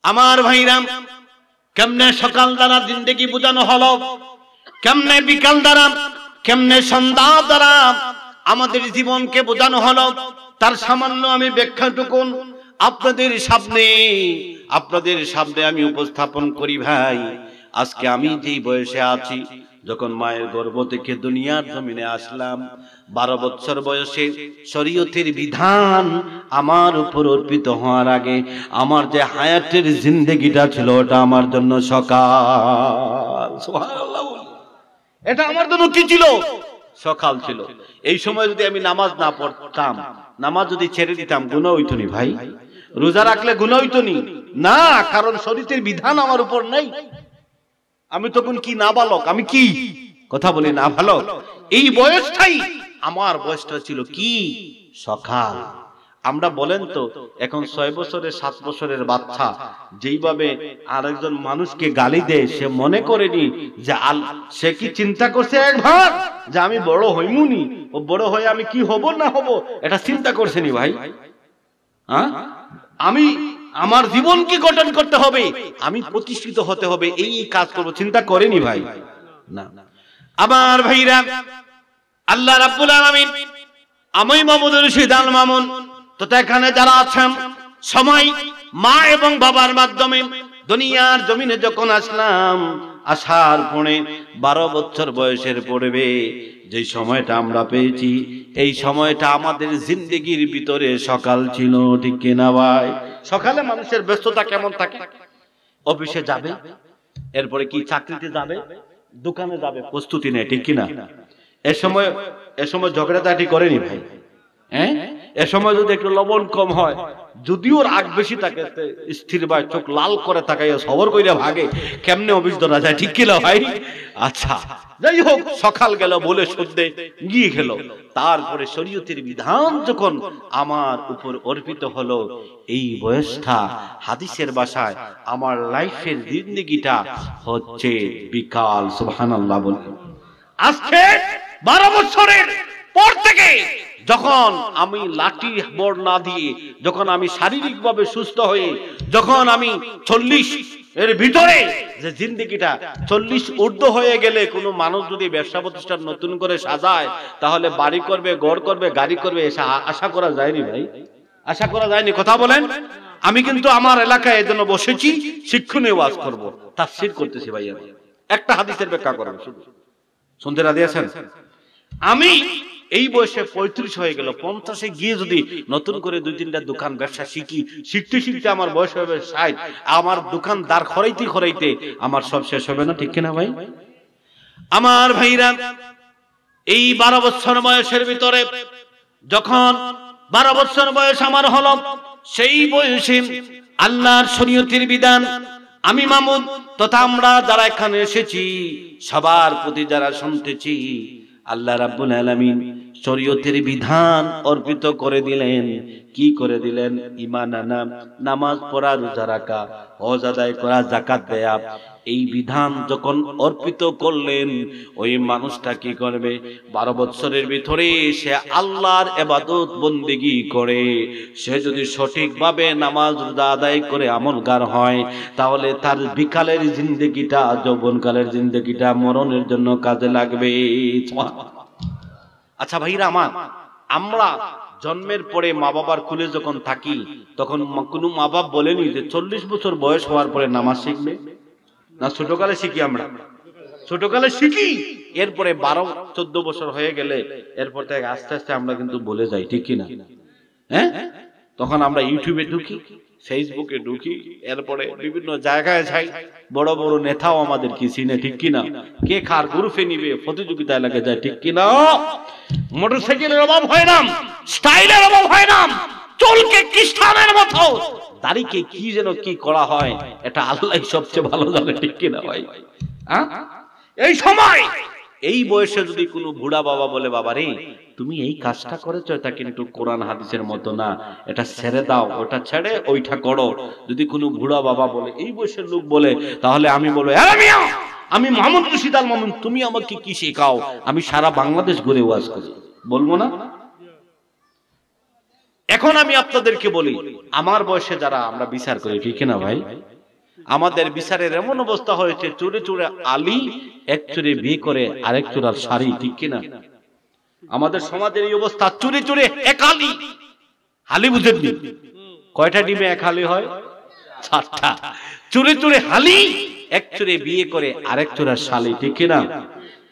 আমার ভাইরাম, কেমনে সকাল দ্বারা জিন্দেগি বোঝানো হলো, কেমনে বিকাল দ্বারা, কেমনে সন্ধ্যা দ্বারা আমাদের জীবনকে বোঝানো হলো, তার সামান্য আমি ব্যাখ্যাটুকুন আপনাদের সামনে আমি উপস্থাপন করি ভাই। আজকে আমি যেই বয়সে আছি, যখন মায়ের গর্ভ থেকে দুনিয়ার জমিনে আসলাম, 12 বছর বয়সে শরীয়তের বিধান আমার উপর অর্পিত হওয়ার আগে আমার যে হায়াতের জিন্দেগিটা ছিল, ওটা আমার জন্য সকাল। সুবহানাল্লাহ। এটা আমার জন্য কি ছিল? সকাল ছিল। এই সময় যদি আমি নামাজ না পড়তাম, নামাজ যদি ছেড়ে দিতাম, গুনাহ হইতো নি ভাই? রোজা রাখলে গুনাহ হইতো নি? না, কারণ শরীয়তের বিধান আমার উপর নাই। আমি তখন কি নাবালক, আমি কি কথা বলি নাবালক। এই বয়সটাই আমার বয়সটা ছিল কি? সকাল। আমরা বলেন তো, এখন 6 বছরের 7 বছরের বাচ্চা যেইভাবে আরেকজন মানুষকে গালি দেয়, সে মনে করেনি যে সে কি চিন্তা করছে একবার যে আমি বড় হইমুনি, ও বড় হয়ে আমি কি হব না হব, এটা চিন্তা করছে নি ভাই? হ্যাঁ, আমি আমার জীবনকে গঠন করতে হবে, আমি প্রতিষ্ঠিত হতে হবে, এই কাজ করব, চিন্তা করেনি ভাই? না। আমার ভাইরা, আল্লাহ রাব্বুল আলামিন, আমি মামুনুর রশিদ আল মামুন তথা এখানে যারা আছেন সময় মা এবং বাবার মাধ্যমে দুনিয়ার জমিনে যখন আসলাম, আসার পরে 12 বছর বয়সের পড়বে যে সময়টা আমরা পেয়েছি, এই সময়টা আমাদের জিন্দেগির ভিতরে সকাল ছিল, ঠিক কিনা ভাই? সকালে মানুষের ব্যস্ততা কেমন থাকে? অফিসে যাবে, এরপরে কি চাকরিতে যাবে, দোকানে যাবে, প্রস্তুতি নেয়, ঠিক কিনা? এ সময় ঝগড়াঝাটি করেনি ভাই? হ্যাঁ, এ সময় যদি একটু লবণ কম হয়, যদিও রাগ বেশি থাকে, স্থির ভাই চোখ লাল করে তাকাইয়া সবর কইরা ভাগে, কেমনে অফিস ধরা যায়, ঠিক কিনা ভাই? আচ্ছা, যাই হোক, সকাল গেল বলে সদ্যে গিয়ে গেল। তারপরে শরীয়তের বিধান যখন আমার উপর অর্পিত হলো, এই বয়সটা হাদিসের ভাষায় আমার লাইফের জিন্দেগিটা হচ্ছে বিকাল। সুবহানাল্লাহ বলে। আজকে 12 বছরের পর থেকে যখন আমি লাঠি বড় না দিয়ে, যখন আমি শারীরিকভাবে সুস্থ হয়ে, যখন আমি 40 এর ভিতরে যে জিন্দেগিটা 40 ঊর্ধ্ব হয়ে গেলে, কোনো মানুষ যদি ব্যবসা প্রতিষ্ঠান নতুন করে সাজায়, তাহলে বাড়ি করবে, ঘর করবে, গাড়ি করবে, আশা করা যায়নি ভাই? আশা করা যায়নি? কথা বলেন। আমি কিন্তু আমার এলাকায় এজন্য বসেছি, শিক্ষণীয় ওয়াজ করব, তাফসীর করতেছি ভাই। আমি একটা হাদিসের ব্যাখ্যা করব, শুধু শুনতে রাজি আছেন? আমি এই বয়সে 35 হয়ে গেল, 50-এ গিয়ে যদি নতুন করে 2-3টা দোকান ব্যবসা শিখতে আমার বয়স হবে 60, আমার দোকান দাঁড় খরাইতে আমার সব শেষ হবে না, ঠিক কিনা ভাই? আমার ভাইরা, এই 12 বছর বয়সের ভিতরে যখন 12 বছর বয়স আমার হলো, সেই বয়সে আল্লাহর শরীয়তের বিধান আমি মামুন তথা আমরা যারা এখানে এসেছি সবার প্রতি যারা শুনতেছি, আল্লাহ রাব্বুল আলামিন শরীয়তের বিধান অর্পিত করে দিলেন। কি করে দিলেন? ঈমান আনা, নামাজ পড়া, রোজা রাখা, হজ আদায় করা, যাকাত দেয়া। এই বিধান যখন অর্পিত করলেন, ওই মানুষটা কি করবে? 12 বছরের ভিতরে সে আল্লাহর ইবাদত বন্দেগী করে, সে যদি সঠিকভাবে নামাজ রোজা আদায় করে আমলগার হয়, তাহলে তার বিকালের জিন্দেগিটা, যৌবনকালের জিন্দেগিটা মরণের জন্য কাজে লাগবে। আচ্ছা ভাইরা আমার, আমরা জন্মের পরে মা বাবার কুলে যখন থাকি, তখন কোনো মা বাপ বলেনি যে 40 বছর বয়স হওয়ার পরে নামাজ শিখবে? না, ছোটকালে শিখি আমরা, ছোটকালে শিখি, এরপরে 12-14 বছর হয়ে গেলে এরপর থেকে আস্তে আস্তে আমরা কিন্তু বলে যাই, ঠিক কিনা? হ্যাঁ, তখন আমরা ইউটিউবে ঢুকি, ফেসবুকে ঢুকি, এরপরে বিভিন্ন জায়গায় যাই, বড় বড় নেতাও আমাদের কি চিনে, ঠিক কিনা? কে কার গ্রুপে নিবে প্রতিযোগিতায় লাগে যায়, ঠিক কিনা? মোটরসাইকেলের অভাব হয় না, স্টাইলের অভাব হয় না, চুলকে খ্রিস্টানের মতো, দাড়িকে কি যেন কি করা হয়, এটা আল্লাহ সবচেয়ে ভালো জানে, ঠিক কিনা ভাই? এই সময় এই বয়সে যদি কোনো বুড়া বাবা বলে, বাবা রে তুমি এই কাজটা করেছো, এটা কিন্তু কোরআন হাদিসের মতো না, এটা ছেড়ে দাও, ওটা ছেড়ে ওইটা করো, যদি কোনো বুড়া বাবা বলে, এই বয়সের লোক বলে, তাহলে আমি বলবো, আমি মামুনুর রশিদ আল মামুন, তুমি আমাকে কি শেখাও? আমি সারা বাংলাদেশ ঘুরে ওয়াজ করি, বলবো না? এখন আমি আপনাদেরকে বলি, আমার বয়সে যারা আমরা বিচার করি, ঠিক না ভাই? আমাদের বিচারের এমন অবস্থা হয়েছে, চুরে চুরে আলী এক চুরে বিয়ে করে আরেক চুরার শাড়ি, ঠিক কিনা? আমাদের সমাজের এই অবস্থা, চুরে চুরে এক আলী। হালি বুঝেননি? কয়টা ডিমে এক হালি হয়? 4টা। চুরে চুরে হালি এক চুরে বিয়ে করে আরেক চুরার শালি, ঠিক কিনা?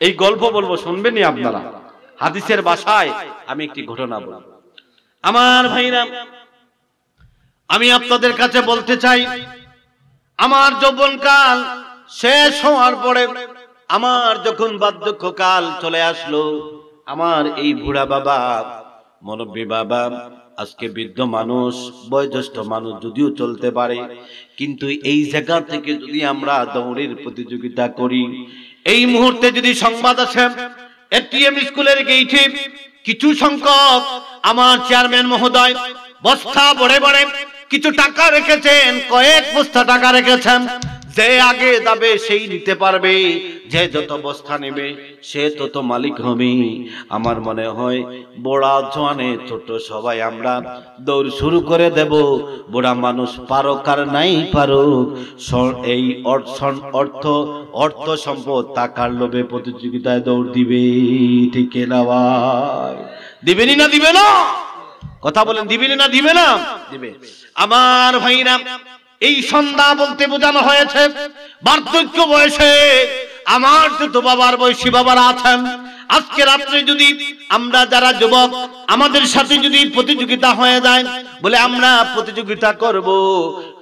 এই গল্প বলবো, শুনবেননি আপনারা? হাদিসের ভাষায় আমি একটি ঘটনা বলবো। আমার ভাইরা, আমি আপনাদের কাছে বলতে চাই, আমার যৌবনকাল শেষ হওয়ার পরে আমার যখন বার্ধক্যকাল চলে আসলো, আমার এই বুড়া বাবা, মুরব্বী বাবা, আজকে বৃদ্ধ মানুষ, বয়োজ্যেষ্ঠ মানুষ যদিও চলতে পারে, কিন্তু এই জায়গা থেকে যদি আমরা দৌড়ের প্রতিযোগিতা করি, এই মুহূর্তে যদি সংবাদ আছে এটিএম স্কুলের গেইটে কিছু সংখ্যক আমার চেয়ারম্যান মহোদয় বস্তা ভরে ভরে কিছু টাকা রেখেছেন, কয়েক বস্তা টাকা রেখেছেন, যে আগে যাবে সেই নিতে পারবে, যে যত বস্তা নেবে সে তত মালিক হবে। আমার মনে হয় বড়া জোয়ানে ছোট সবাই আমরা দৌড় শুরু করে দেব। বুড়া মানুষ পারুক আর নাই পারুক, এই অর্থ সম্পদ টাকার লোভে প্রতিযোগিতায় দৌড় দিবে, ঠিক না ভাই? দিবেনি না দিবে না? কথা বলেন, দিবেনি না দিবে না? দিবে। আমার ভাইরা, এই সন্ধ্যা বলতে বোঝানো হয়েছে বার্ধক্য বয়সে আমার তো বাবার বয়সী বাবারা আছেন। আজকে রাত্রে যদি আমরা যারা যুবক আমাদের সাথে যদি প্রতিযোগিতা হয়ে যায়, বলে আমরা প্রতিযোগিতা করব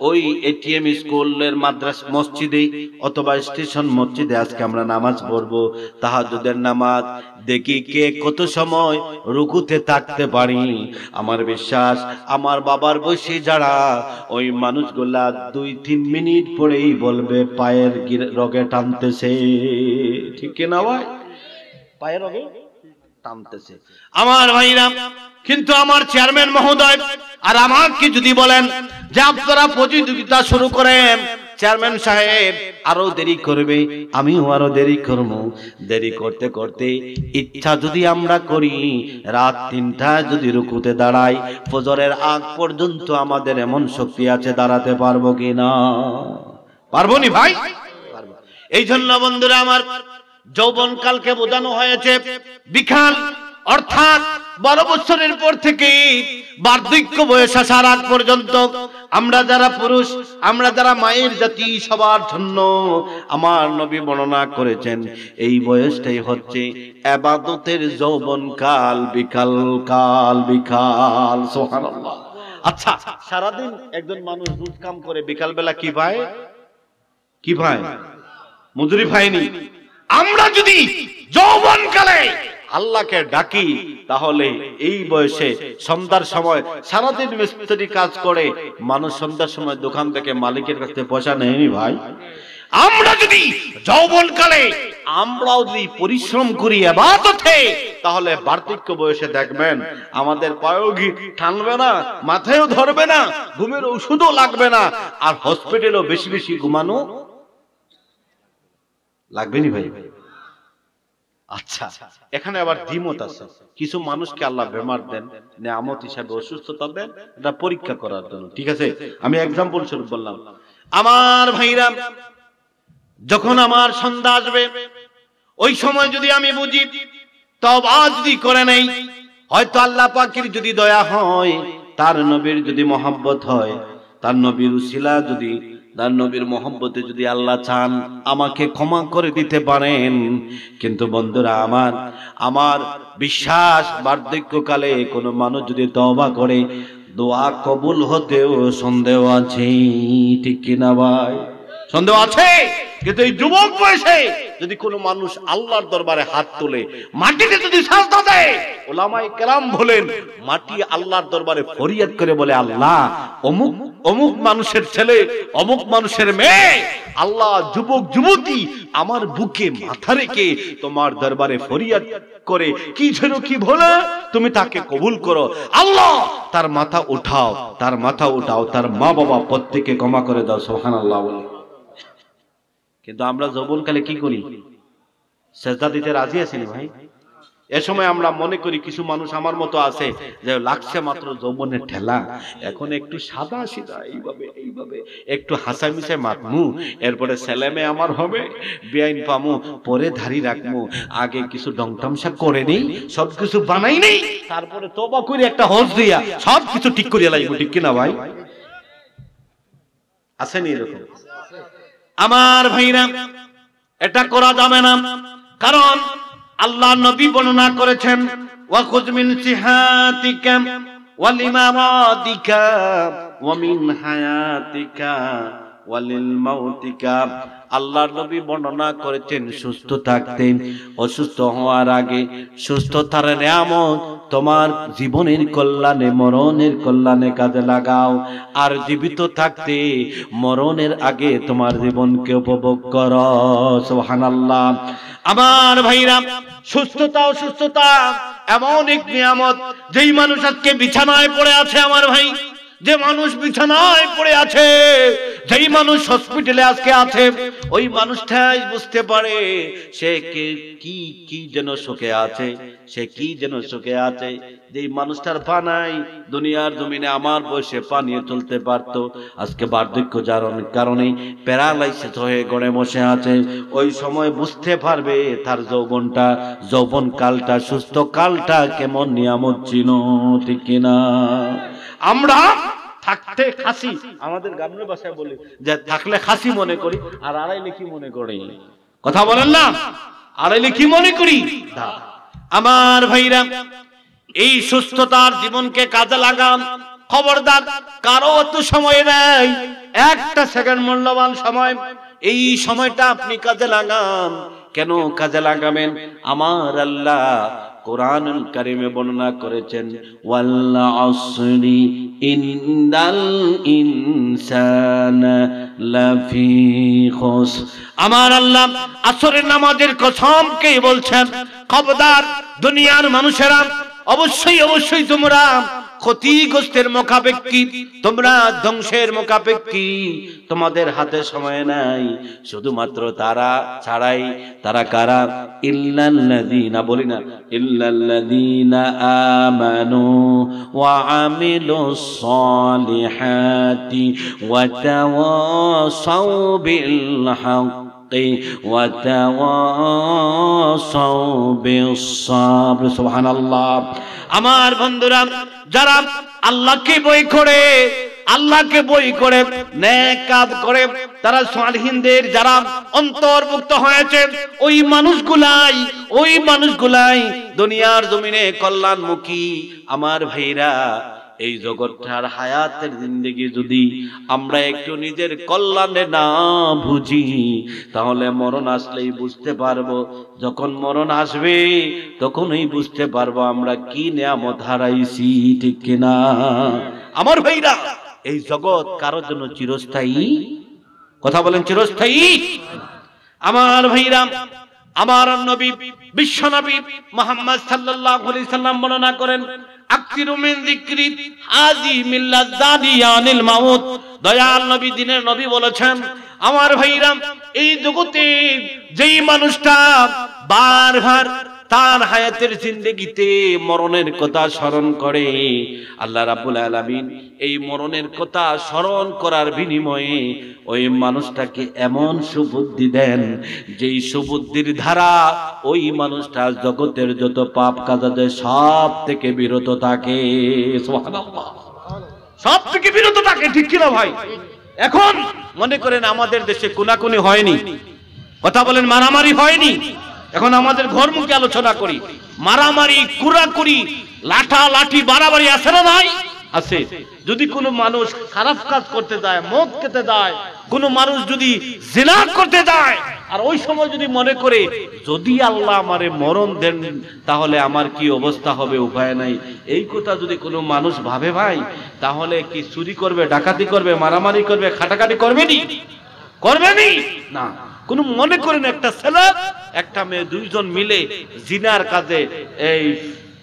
ওই এটিএম স্কুলের মাদ্রাসা মসজিদে অথবা স্টেশন মসজিদে, আজকে আমরা নামাজ পড়বো, তাহাজ্জুদের নামাজ, দেখি কে কত সময় রুকুতে থাকতে পারি। আমার বিশ্বাস আমার বাবার বয়সী যারা ওই মানুষগুলা 2-3 মিনিট পরেই বলবে পায়ের রগে টানতেছে, ঠিক না ভাই? পায়ের রগে টানতেছে। আমার ভাইরা, কিন্তু আমার চেয়ারম্যান মহোদয় আর আমাকে যদি বলেন যে আপনারা প্রতিযোগিতা শুরু করেন, চেয়ারম্যান সাহেব আরো দেরি করবে, আমিও আরো দেরি করব। দেরি করতে করতে ইচ্ছা যদি আমরা করি রাত 3টা যদি রুকুতে দাঁড়াই, ফজরের আগ পর্যন্ত আমাদের এমন শক্তি আছে, দাঁড়াতে পারবো কিনা? পারবো নি ভাই? এই জন্য বন্ধুরা আমার, যৌবনকালকে বোঝানো হয়েছে বিকাল, অর্থাৎ 12 বছরের পর থেকে বার্ধক্য বয়স আসার আগ পর্যন্ত আমরা যারা পুরুষ, আমরা যারা মায়ের জাতি, সবার জন্য আমার নবী বর্ণনা করেছেন এই বয়সটাই হচ্ছে ইবাদতের যৌবনকাল, বিকাল কাল, বিকাল। সুবহানাল্লাহ। আচ্ছা, সারাদিন একজন মানুষ দুধ কাম করে বিকাল বেলা কি পায়? কি পায়? মজুরি পায়নি। আমরা যদি যৌবনকালে আল্লাহকে ডাকি, তাহলে এই বয়সে সন্ধ্যার সময় সারাদিন মিস্ত্রি কাজ করে মানুষ সন্ধ্যার সময় দোকান থেকে মালিকের কাছে পয়সা নেয়নি ভাই। আমরা যদি যৌবনকালে আমরাও যদি পরিশ্রম করি ইবাদতে, তাহলে বার্ধক্য বয়সে দেখবেন আমাদের পায়েও টানবে না, মাথায়ও ধরবে না, ঘুমের ওষুধও লাগবে না, আর হসপিটালেও বেশি বেশি ঘুমানো লাগবে নি ভাই। আচ্ছা, এখানে আবার দ্বিমত আছে। কিছু মানুষকে আল্লাহ বেমার দেন, নেয়ামত হিসাবে অসুস্থতা দেন, এটা পরীক্ষা করার জন্য, ঠিক আছে? আমি এক্সাম্পল স্বরূপ বললাম। আমার ভাইরা, যখন আমার সন্ধ্যা আসবে, ওই সময় যদি আমি বুঝি তওবা যদি করে নেই, হয়তো আল্লাহ পাকের যদি দয়া হয়, তার নবীর যদি মহব্বত হয়, তার নবীর উসিলা যদি, তার নবীর মহব্বতে যদি আল্লাহ চান আমাকে ক্ষমা করে দিতে পারেন। কিন্তু বন্ধুরা আমার বিশ্বাস বার্ধক্যকালে কোনো মানুষ যদি তওবা করে, দোয়া কবুল হতেও সন্দেহ আছে, ঠিক কিনা ভাই? সন্দেহ আছে। কিন্তু এই যুবক বয়সে যদি কোনো মানুষ আল্লাহর দরবারে হাত তোলে, মাটিতে যদি সাজদা দেয়, উলামায়ে কেরাম বলেন মাটি আল্লাহর দরবারে ফরিয়াদ করে বলে, আল্লাহ অমুক অমুক মানুষের ছেলে, অমুক মানুষের মেয়ে, আল্লাহ যুবক যুবতী আমার বুকে মাথা রেখে তোমার দরবারে ফরিয়াদ করে কি যেন কি বলে, তুমি তাকে কবুল করো, আল্লাহ তার মাথা উঠাও, তার মাথা উঠাও, তার মা বাবা প্রত্যেককে ক্ষমা করে দাও। সুবহানাল্লাহ বলে। কিন্তু আমরা যৌবনকালে কি করি? সেজদা দিতে রাজি আছি না ভাই? এ সময় আমরা মনে করি কিছু মানুষ আমার মতো আছে যে লাগছে মাত্র যৌবনের ঠেলা, এখন একটু সাদা সিধা এইভাবে এইভাবে একটু হাসা মিশে মাতমু, এরপরে ছেলেমে আমার হবে, বেআইন পামু, পরে ধারি রাখমু, আগে কিছু ডংটামসা করে নেই, সবকিছু বানাই নেই, তারপরে তওবা করে একটা হজ দিয়া সবকিছু ঠিক করিয়া লাইব। ঠিক কিনা ভাই? আসেনি এরকম? আমার ভাইরা, এটা করা যাবে না। কারণ আল্লাহ নবী বর্ণনা করেছেন, ওয়া খুয মিন সিহাতিকা ওয়া লিমারাদিকা ওয়া মিন হায়াতিকা ওয়া লিল মাউতিকা। আল্লাহর নবী বর্ণনা করেছেন সুস্থ থাকতে, অসুস্থ হওয়ার আগে সুস্থতার নিয়ামত তোমার জীবনের কল্যাণে, মরণের কল্যাণে কাজে লাগাও, আর জীবিত থাকতে মরণের আগে তোমার জীবনকে উপভোগ করো। সুবহানাল্লাহ। আমার ভাইরা, সুস্থতা অসুস্থতা এমন এক নিয়ামত, যেই মানুষ আজকে বিছানায় পড়ে আছে আমার ভাই, যে মানুষ বিছানায় পড়ে আছে, যেই মানুষ হসপিটালে আজকে আছে, ওই মানুষটাই বুঝতে পারে সে কি কি যেন সুখে আছে, সে কি যেন সুখে আছে। যেই মানুষটার পা নাই, দুনিয়ার জমিনে আমার বয়সে পা নিয়ে চলতে পারতো, আজকে বার্ধক্য যার কারণে প্যারালাইসিস হয়ে গড়ে বসে আছে, ওই সময় বুঝতে পারবে তার যৌবনটা, যৌবন কালটা, সুস্থ কালটা কেমন নিয়ামত ছিল। ঠিক কিনা? আমরা থাকতে খাসি, আমাদের গ্রামের ভাষায় বলি যে থাকলে খাসি মনে করি, আর আড়াইলে কি মনে করি? কথা বলেন না, আড়াইলে কি মনে করি? আমার ভাইরা, এই সুস্থতার জীবনকে কাজে লাগান। খবরদার, কারো তো সময় নেই, একটা সেকেন্ড মূল্যবান সময়, এই সময়টা আপনি কাজে লাগান। কেন কাজে লাগাবেন? আমার আল্লাহ কোরআনুল কারীমে বর্ণনা করেছেন, ওয়াল আসরি ইন্নাল ইনসানা লাফি খুসর। আমার আল্লাহ আসরের নামাজের কসমকে বলছেন, খবরদার দুনিয়ার মানুষেরা, অবশ্যই অবশ্যই তোমরা ক্ষতিগ্রস্তের মুখাপেক্ষী, তোমরা ধ্বংসের মুখাপেক্ষী, তোমাদের হাতে সময় নাই। শুধুমাত্র তারা ছাড়াই, তারা কারা? ইল্লাল্লাযীনা, বলি না, ইল্লাল্লাযীনা আমানু ওয়া আমিলুস সালিহাতি ওয়া তাওয়াসাউ বিল হাক্কি ওয়া তাওয়াসাউ বিস সাবর। সুবহানাল্লাহ। আমার বন্ধুরা, যারা আল্লাহকে ভয় করে, আল্লাহকে ভয় করে নেক কাজ করে, তারা সালিহিনদের যারা অন্তর্ভুক্ত হয়েছে, ওই মানুষগুলাই দুনিয়ার জমিনে কল্যাণমুখী। আমার ভাইরা, এই জগৎটার হায়াতের জিন্দেগি যদি আমরা একটু নিজের কল্যাণে না বুঝি, তাহলে মরণ আসলেই বুঝতে পারবো। যখন মরণ আসবে তখনই বুঝতে পারবো আমরা কি নিয়ামত হারাইছি। ঠিক কিনা? আমার ভাইরা, এই জগৎ কারোর জন্য চিরস্থায়ী? কথা বলেন, চিরস্থায়ী? আমার ভাইরা, আমার নবী, বিশ্ব নবী মুহাম্মদ সাল্লাল্লাহু আলাইহি সাল্লাম বর্ণনা করেন, আকসিরু মিন যিকরি আযীমিল লাযাতি আনিল মাউত। দয়াল নবী, দিনের নবী বলেছেন, আমার ভাইরা, এই জগতে যেই মানুষটা বারবার তার হায়াতের জিন্দেগিতে মরণের কথা স্মরণ করে, আল্লাহ রাব্বুল আলামিন এই মরণের কথা স্মরণ করার বিনিময়ে ওই মানুষটাকে এমন সুবুদ্ধি দেন, যেই সুবুদ্ধির ধারা ওই মানুষটা জগতের যত পাপ কাজ আছে সব থেকে বিরত থাকে। সুবহানাল্লাহ। সব থেকে বিরত থাকে। ঠিক কিনা ভাই? এখন মনে করেন আমাদের দেশে কোনাকুনি হয়নি, কথা বলেন, মারামারি হয়নি। এখন আমাদের ঘরমুখী আলোচনা করি, মারামারি, কুরাকুরি, লাঠি বাড়াবাড়ি আছে না ভাই? আছে। যদি কোনো মানুষ খারাপ কাজ করতে যায়, মদ খেতে যায়, কোনো মানুষ যদি জিনা করতে যায়, আর ওই সময় যদি মনে করে যদি আল্লাহ আমারে মরণ দেন তাহলে আমার কি অবস্থা হবে, উপায় নাই, এই কথা যদি কোনো মানুষ ভাবে ভাই, তাহলে কি চুরি করবে, ডাকাতি করবে, মারামারি করবে, খাটাখাটি করবেনি? করবেনি না। কোন মনে করেন একটা ছেলে একটা মেয়ে দুইজন মিলে জিনার কাজে এই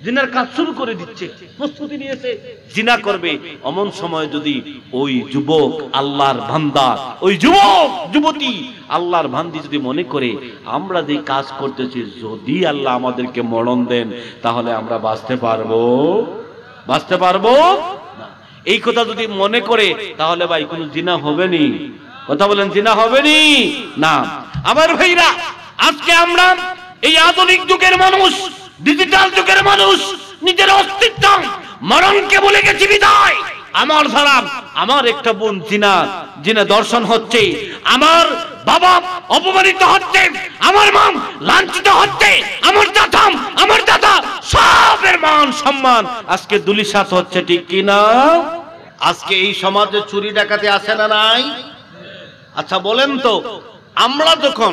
জিনার কাজ শুরু করে দিচ্ছে, প্রস্তুতি নিয়েছে জিনা করবে। এমন সময় যদি ওই যুবক আল্লাহর বান্দা, ওই যুবক যুবতী আল্লাহর বান্দি যদি মনে করে আমরা যে কাজ করতেছি যদি আল্লাহ আমাদেরকে মরণ দেন তাহলে আমরা বাঁচতে পারবো? বাঁচতে পারবো না। এই কথা যদি মনে করে তাহলে ভাই কোনো জিনা হবে নি? কথা বলেন, জিনা হবে নি? না। আমার ভাইরা, আজকে আমরা এই আধুনিক যুগের মানুষ, ডিজিটাল যুগের মানুষ নিজের অস্তিত্ব মরণকে বলে গেছি বিদায়। আমার ধারা, আমার একটা বোন জিনা দর্শন হচ্ছে, আমার বাবা অপমানিত হচ্ছে, আমার মা লাঞ্ছিত হচ্ছে, আমার দাদা সবের মান সম্মান আজকে দুলিশাত হচ্ছে, ঠিক কিনা? আজকে এই সমাজে চুরি ডাকাতি আছে না নাই? আচ্ছা বলেন তো, আমরা যখন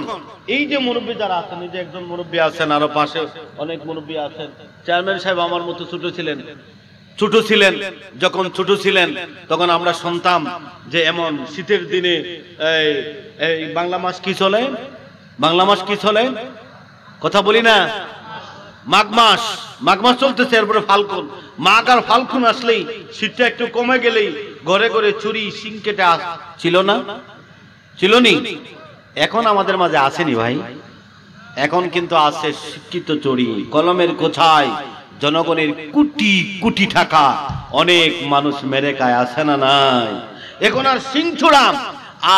এই যে মুরব্বী যারা আছেন, এই যে একজন মুরব্বী আছেন, আরো পাশে অনেক মুরব্বী আছেন, চেয়ারম্যান সাহেব আমার মতো ছোট ছিলেন, যখন ছোট ছিলেন তখন আমরা শুনতাম যে এমন শীতের দিনে এই বাংলা মাস কি চলে, কথা বলি না, মাঘ মাস চলতেছে, এরপরে ফাল্গুন, মাঘ আর ফাল্গুন আসলেই শীতটা একটু কমে গেলেই ঘরে ঘরে চুরি শিং কেটে ছিল নি? এখন আমাদের মাঝে আসেনি ভাই, এখন কিন্তু আছে শিক্ষিত চুরি, কলমের কোথায় জনগণের কোটি কোটি টাকা অনেক মানুষ মেরে খায়, আছে না নাই? এখন আর শিং ছোড়া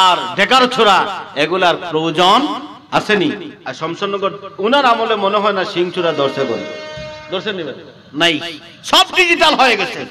আর ঢেকার ছোড়া এগুলার প্রয়োজন আসেনি। আর শমশানগর ওনার আমলে মনে হয় না শিং ছোড়া দর্শে নাই, সব ডিজিটাল হয়ে গেছে।